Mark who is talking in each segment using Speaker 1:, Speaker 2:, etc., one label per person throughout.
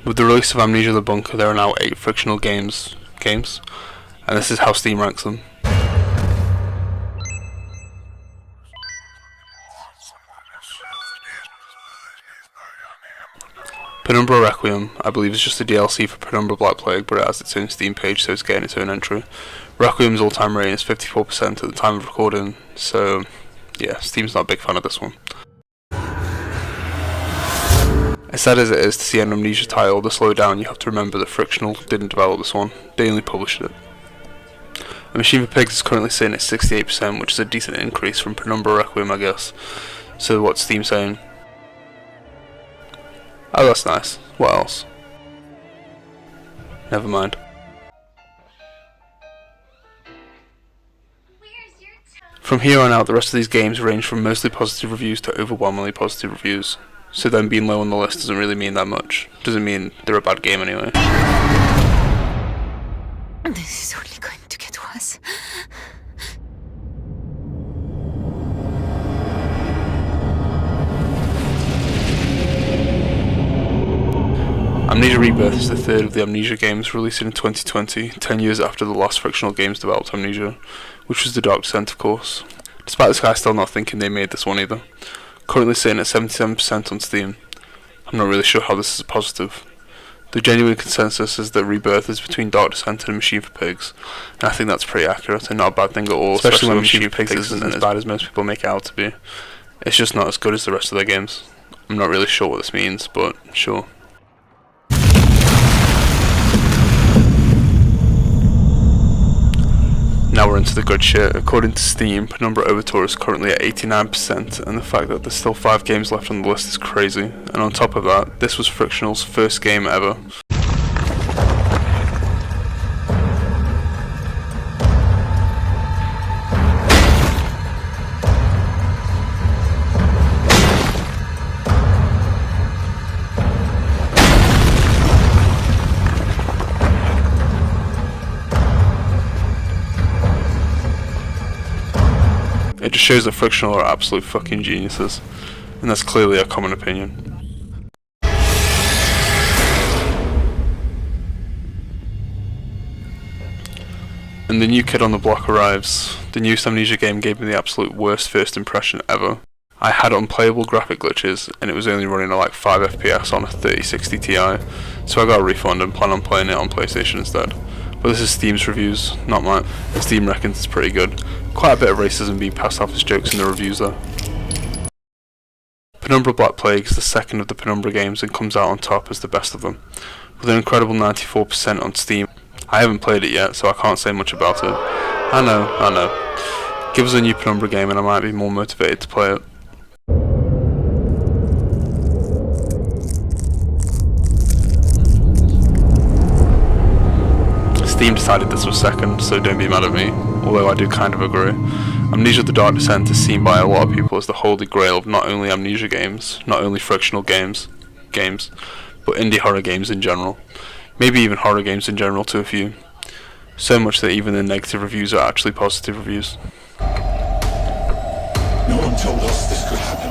Speaker 1: With the release of Amnesia the Bunker, there are now 8 Frictional games, and this is how Steam ranks them. Penumbra Requiem, I believe, is just a DLC for Penumbra Black Plague, but it has its own Steam page, so it's getting its own entry. Requiem's all-time rating is 54% at the time of recording, so yeah, Steam's not a big fan of this one. As sad as it is to see an Amnesia title to slow down, you have to remember that Frictional didn't develop this one, they only published it. A Machine for Pigs is currently sitting at 68%, which is a decent increase from Penumbra Requiem, I guess. So what's Steam saying? Oh, that's nice. What else? Never mind. From here on out, the rest of these games range from mostly positive reviews to overwhelmingly positive reviews. So them being low on the list doesn't really mean that much. Doesn't mean they're a bad game anyway.
Speaker 2: This is only going to get worse.
Speaker 1: Amnesia Rebirth is the third of the Amnesia games released in 2020, 10 years after the last Frictional games developed Amnesia, which was The Dark Descent, of course. Despite this guy still not thinking they made this one either. Currently sitting at 77% on Steam. I'm not really sure how this is a positive. The genuine consensus is that Rebirth is between Dark Descent and Machine for Pigs, and I think that's pretty accurate and not a bad thing at all, especially when Machine for Pigs isn't as bad as most people make it out to be. It's just not as good as the rest of their games. I'm not really sure what this means, but sure. Now we're into the good shit. According to Steam, Penumbra Overture is currently at 89%, and the fact that there's still 5 games left on the list is crazy. And on top of that, this was Frictional's first game ever. It just shows that Frictional are absolute fucking geniuses, and that's clearly a common opinion. And the new kid on the block arrives. The newest Amnesia game gave me the absolute worst first impression ever. I had unplayable graphic glitches, and it was only running at like 5 FPS on a 3060 Ti, so I got a refund and plan on playing it on PlayStation instead. But this is Steam's reviews, not mine. Steam reckons it's pretty good. Quite a bit of racism being passed off as jokes in the reviews though. Penumbra Black Plague is the second of the Penumbra games and comes out on top as the best of them, with an incredible 94% on Steam. I haven't played it yet, so I can't say much about it. I know. Give us a new Penumbra game and I might be more motivated to play it. Steam decided this was second, so don't be mad at me, although I do kind of agree. Amnesia the Dark Descent is seen by a lot of people as the holy grail of not only Amnesia games, not only Frictional games, but indie horror games in general. Maybe even horror games in general to a few. So much that even the negative reviews are actually positive reviews.
Speaker 3: No one told us this could happen.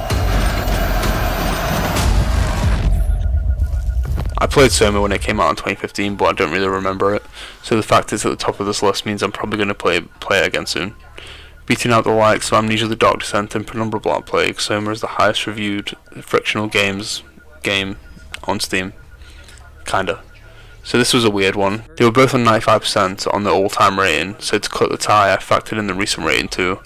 Speaker 1: I played Soma when it came out in 2015, but I don't really remember it, so the fact it's at the top of this list means I'm probably going to play it again soon. Beating out the likes of Amnesia the Dark Descent and Penumbra Black Plague, Soma is the highest reviewed Frictional game on Steam. Kinda. So this was a weird one. They were both on 95% on the all-time rating, so to cut the tie I factored in the recent rating too.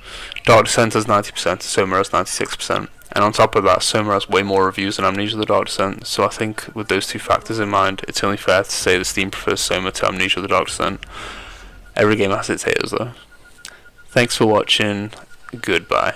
Speaker 1: Dark Descent has 90%, Soma has 96%. And on top of that, Soma has way more reviews than Amnesia the Dark Descent, so I think with those two factors in mind, it's only fair to say that Steam prefers Soma to Amnesia the Dark Descent. Every game has its haters though. Thanks for watching, goodbye.